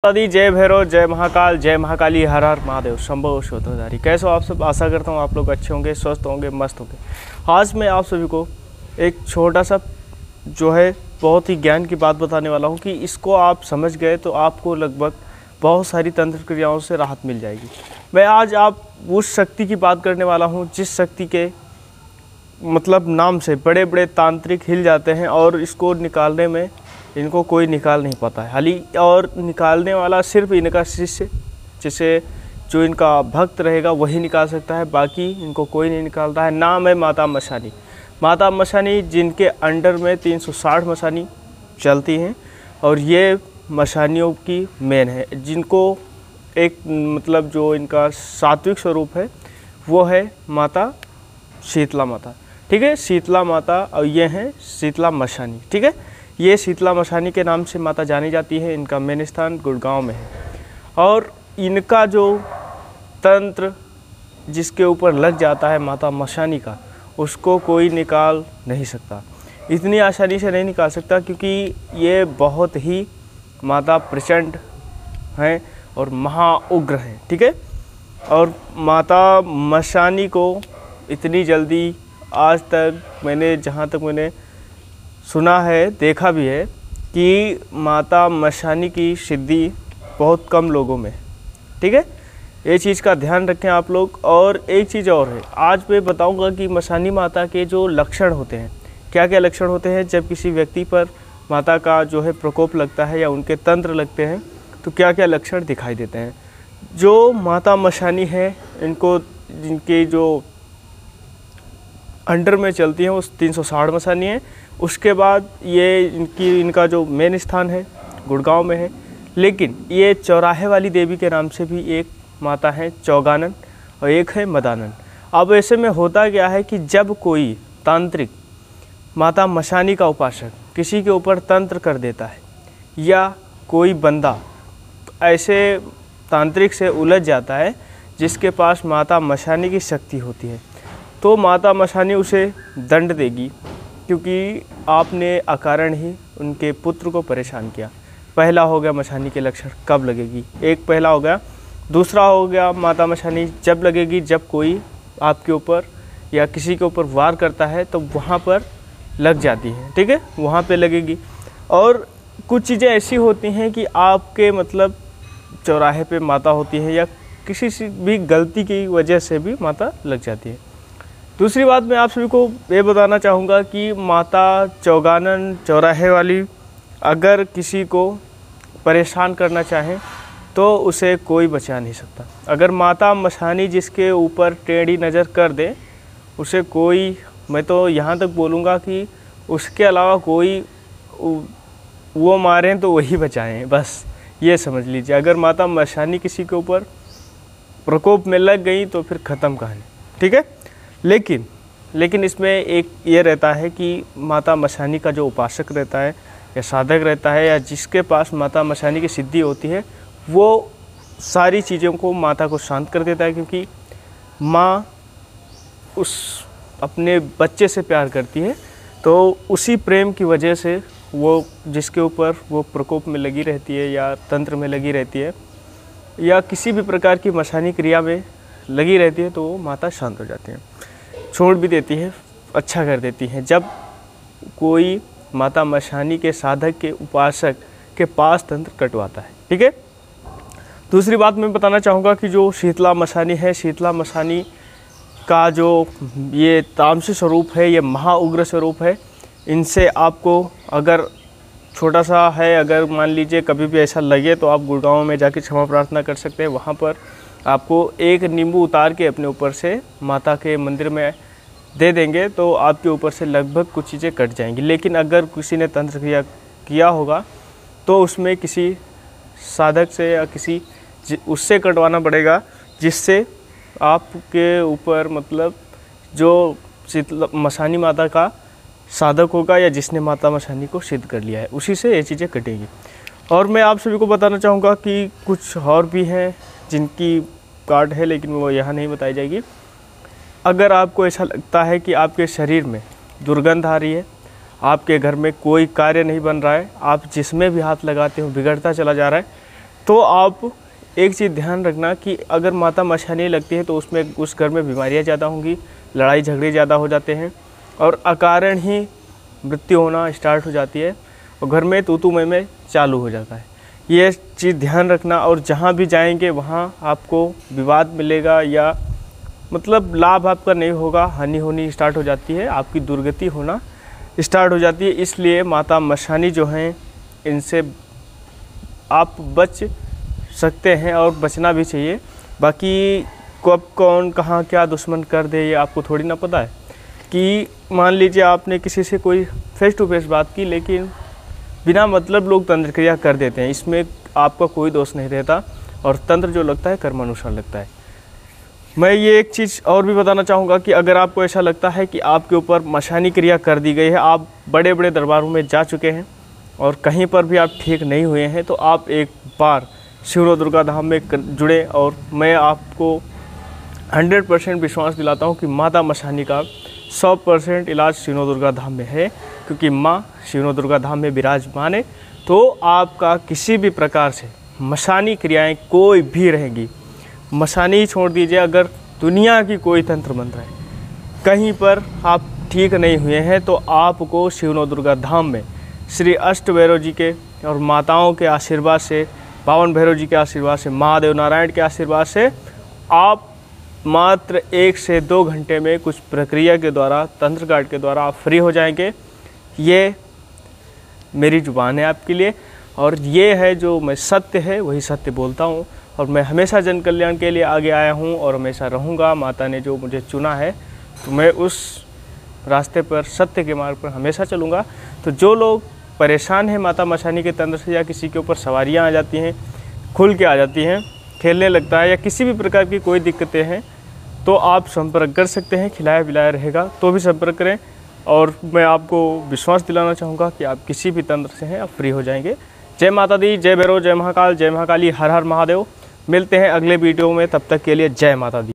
आदि जय भैरव, जय महाकाल, जय महाकाली, हर हर महादेव, शंभो शोधधारी। कैसे हो आप सब? आशा करता हूँ आप लोग अच्छे होंगे, स्वस्थ होंगे, मस्त होंगे। आज मैं आप सभी को एक छोटा सा जो है बहुत ही ज्ञान की बात बताने वाला हूँ कि इसको आप समझ गए तो आपको लगभग बहुत सारी तंत्र क्रियाओं से राहत मिल जाएगी। मैं आज आप उस शक्ति की बात करने वाला हूँ जिस शक्ति के मतलब नाम से बड़े बड़े तांत्रिक हिल जाते हैं और इसको निकालने में इनको कोई निकाल नहीं पाता है। हाली और निकालने वाला सिर्फ इनका शिष्य, जिसे जो इनका भक्त रहेगा वही निकाल सकता है, बाकी इनको कोई नहीं निकालता है। नाम है माता मशानी। माता मशानी जिनके अंडर में 360 मशानी चलती हैं और ये मशानियों की मेन है, जिनको एक मतलब जो इनका सात्विक स्वरूप है वो है माता शीतला माता। ठीक है, शीतला माता, और ये हैं शीतला मशानी। ठीक है, ये शीतला मशानी के नाम से माता जानी जाती है। इनका मेन स्थान गुड़गांव में है और इनका जो तंत्र जिसके ऊपर लग जाता है माता मशानी का, उसको कोई निकाल नहीं सकता, इतनी आसानी से नहीं निकाल सकता, क्योंकि ये बहुत ही माता प्रचंड हैं और महाउग्र हैं। ठीक है, और माता मशानी को इतनी जल्दी आज तक मैंने जहाँ तक मैंने सुना है, देखा भी है कि माता मशानी की सिद्धि बहुत कम लोगों में। ठीक है, ये चीज़ का ध्यान रखें आप लोग। और एक चीज़ और है, आज मैं बताऊंगा कि मशानी माता के जो लक्षण होते हैं, क्या क्या लक्षण होते हैं जब किसी व्यक्ति पर माता का जो है प्रकोप लगता है या उनके तंत्र लगते हैं, तो क्या क्या लक्षण दिखाई देते हैं। जो माता मशानी है, इनको जिनके जो अंडर में चलती हैं उस 360 मशानी है। उसके बाद ये इनका जो मेन स्थान है गुड़गांव में है, लेकिन ये चौराहे वाली देवी के नाम से भी एक माता है चौगानन और एक है मदानन। अब ऐसे में होता क्या है कि जब कोई तांत्रिक माता मशानी का उपासक किसी के ऊपर तंत्र कर देता है या कोई बंदा ऐसे तांत्रिक से उलझ जाता है जिसके पास माता मशानी की शक्ति होती है, तो माता मशानी उसे दंड देगी, क्योंकि आपने अकारण ही उनके पुत्र को परेशान किया। पहला हो गया मशानी के लक्षण कब लगेगी, एक पहला हो गया। दूसरा हो गया माता मशानी जब लगेगी, जब कोई आपके ऊपर या किसी के ऊपर वार करता है तो वहाँ पर लग जाती है। ठीक है, वहाँ पे लगेगी। और कुछ चीज़ें ऐसी होती हैं कि आपके मतलब चौराहे पे माता होती है या किसी भी गलती की वजह से भी माता लग जाती है। दूसरी बात मैं आप सभी को ये बताना चाहूँगा कि माता चौगानन चौराहे वाली अगर किसी को परेशान करना चाहे तो उसे कोई बचा नहीं सकता। अगर माता मशानी जिसके ऊपर टेढ़ी नज़र कर दे, उसे कोई, मैं तो यहाँ तक बोलूँगा कि उसके अलावा कोई वो मारें तो वही बचाएं, बस ये समझ लीजिए। अगर माता मशानी किसी के ऊपर प्रकोप में लग गई तो फिर ख़त्म कहानी। ठीक है, लेकिन इसमें एक ये रहता है कि माता मशानी का जो उपासक रहता है या साधक रहता है या जिसके पास माता मशानी की सिद्धि होती है, वो सारी चीज़ों को माता को शांत कर देता है, क्योंकि माँ उस अपने बच्चे से प्यार करती है। तो उसी प्रेम की वजह से वो जिसके ऊपर वो प्रकोप में लगी रहती है या तंत्र में लगी रहती है या किसी भी प्रकार की मशानी क्रिया में लगी रहती है, तो वो माता शांत हो जाती है, छोड़ भी देती है, अच्छा कर देती है जब कोई माता मशानी के साधक के उपासक के पास तंत्र कटवाता है। ठीक है, दूसरी बात मैं बताना चाहूँगा कि जो शीतला मशानी है, शीतला मशानी का जो ये तामसी स्वरूप है, ये महाउग्र स्वरूप है। इनसे आपको अगर छोटा सा है, अगर मान लीजिए कभी भी ऐसा लगे तो आप गुड़गांव में जाके क्षमा प्रार्थना कर सकते हैं। वहाँ पर आपको एक नींबू उतार के अपने ऊपर से माता के मंदिर में दे देंगे तो आपके ऊपर से लगभग कुछ चीज़ें कट जाएंगी। लेकिन अगर किसी ने तंत्र क्रिया किया होगा तो उसमें किसी साधक से या किसी उससे कटवाना पड़ेगा, जिससे आपके ऊपर मतलब जो शीतला मशानी माता का साधक होगा या जिसने माता मशानी को सिद्ध कर लिया है, उसी से ये चीज़ें कटेंगी। और मैं आप सभी को बताना चाहूँगा कि कुछ और भी हैं जिनकी कार्ड है, लेकिन वो यहाँ नहीं बताई जाएगी। अगर आपको ऐसा लगता है कि आपके शरीर में दुर्गंध आ रही है, आपके घर में कोई कार्य नहीं बन रहा है, आप जिसमें भी हाथ लगाते हो बिगड़ता चला जा रहा है, तो आप एक चीज़ ध्यान रखना कि अगर माता मशानी लगती है तो उसमें उस घर में बीमारियां ज़्यादा होंगी, लड़ाई झगड़े ज़्यादा हो जाते हैं और अकारण ही मृत्यु होना स्टार्ट हो जाती है और घर में तू मैं चालू हो जाता है। ये चीज़ ध्यान रखना। और जहाँ भी जाएंगे वहाँ आपको विवाद मिलेगा या मतलब लाभ आपका नहीं होगा, हानि होनी स्टार्ट हो जाती है, आपकी दुर्गति होना स्टार्ट हो जाती है। इसलिए माता मशानी जो हैं इनसे आप बच सकते हैं और बचना भी चाहिए। बाकी कब कौन कहाँ क्या दुश्मन कर दे ये आपको थोड़ी ना पता है। कि मान लीजिए आपने किसी से कोई फेस टू फेस बात की लेकिन बिना मतलब लोग तंत्र क्रिया कर देते हैं, इसमें आपका कोई दोष नहीं रहता और तंत्र जो लगता है कर्मानुसार लगता है। मैं ये एक चीज़ और भी बताना चाहूँगा कि अगर आपको ऐसा लगता है कि आपके ऊपर मशानी क्रिया कर दी गई है, आप बड़े बड़े दरबारों में जा चुके हैं और कहीं पर भी आप ठीक नहीं हुए हैं, तो आप एक बार शिव दुर्गा धाम में जुड़े और मैं आपको 100% विश्वास दिलाता हूँ कि माता मशानी का 100% इलाज शिव दुर्गा धाम में है। क्योंकि माँ शिव दुर्गा धाम में विराजमान है, तो आपका किसी भी प्रकार से मशानी क्रियाएं कोई भी रहेंगी। मशानी छोड़ दीजिए, अगर दुनिया की कोई तंत्र मंत्र है, कहीं पर आप ठीक नहीं हुए हैं, तो आपको शिव दुर्गा धाम में श्री अष्ट भैरव जी के और माताओं के आशीर्वाद से, पावन भैरव जी के आशीर्वाद से, महादेव नारायण के आशीर्वाद से आप मात्र 1 से 2 घंटे में कुछ प्रक्रिया के द्वारा, तंत्र कार्ड के द्वारा आप फ्री हो जाएंगे। ये मेरी जुबान है आपके लिए और ये है जो मैं सत्य है वही सत्य बोलता हूँ और मैं हमेशा जन कल्याण के लिए आगे आया हूँ और हमेशा रहूँगा। माता ने जो मुझे चुना है तो मैं उस रास्ते पर, सत्य के मार्ग पर हमेशा चलूँगा। तो जो लोग परेशान हैं माता मशानी के तंत्र से या किसी के ऊपर सवारियाँ आ जाती हैं, खुल के आ जाती हैं, खेलने लगता है या किसी भी प्रकार की कोई दिक्कतें हैं, तो आप संपर्क कर सकते हैं। खिलाया पिलाया रहेगा तो भी संपर्क करें और मैं आपको विश्वास दिलाना चाहूँगा कि आप किसी भी तंत्र से हैं आप फ्री हो जाएंगे। जय माता दी, जय भैरव, जय महाकाल, जय महाकाली, हर हर महादेव। मिलते हैं अगले वीडियो में, तब तक के लिए जय माता दी।